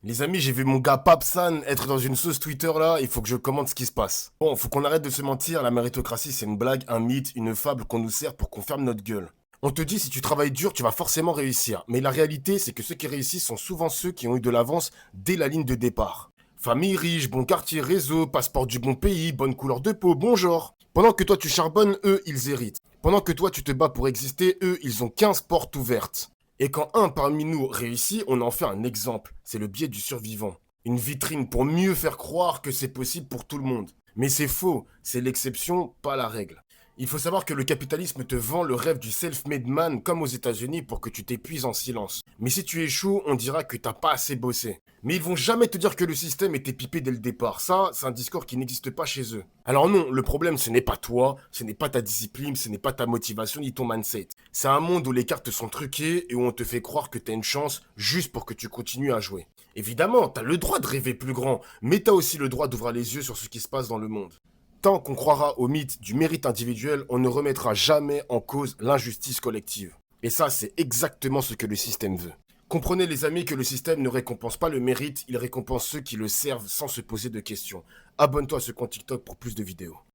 Les amis, j'ai vu mon gars Papsan être dans une sauce Twitter là, il faut que je commente ce qui se passe. Bon, faut qu'on arrête de se mentir, la méritocratie c'est une blague, un mythe, une fable qu'on nous sert pour qu'on ferme notre gueule. On te dit si tu travailles dur, tu vas forcément réussir. Mais la réalité, c'est que ceux qui réussissent sont souvent ceux qui ont eu de l'avance dès la ligne de départ. Famille riche, bon quartier, réseau, passeport du bon pays, bonne couleur de peau, bon genre. Pendant que toi tu charbonnes, eux ils héritent. Pendant que toi tu te bats pour exister, eux ils ont 15 portes ouvertes. Et quand un parmi nous réussit, on en fait un exemple. C'est le biais du survivant. Une vitrine pour mieux faire croire que c'est possible pour tout le monde. Mais c'est faux, c'est l'exception, pas la règle. Il faut savoir que le capitalisme te vend le rêve du self-made man comme aux États-Unis pour que tu t'épuises en silence. Mais si tu échoues, on dira que t'as pas assez bossé. Mais ils vont jamais te dire que le système était pipé dès le départ. Ça, c'est un discours qui n'existe pas chez eux. Alors non, le problème ce n'est pas toi, ce n'est pas ta discipline, ce n'est pas ta motivation ni ton mindset. C'est un monde où les cartes sont truquées et où on te fait croire que t'as une chance juste pour que tu continues à jouer. Évidemment, t'as le droit de rêver plus grand, mais t'as aussi le droit d'ouvrir les yeux sur ce qui se passe dans le monde. Tant qu'on croira au mythe du mérite individuel, on ne remettra jamais en cause l'injustice collective. Et ça, c'est exactement ce que le système veut. Comprenez les amis que le système ne récompense pas le mérite, il récompense ceux qui le servent sans se poser de questions. Abonne-toi à ce compte TikTok pour plus de vidéos.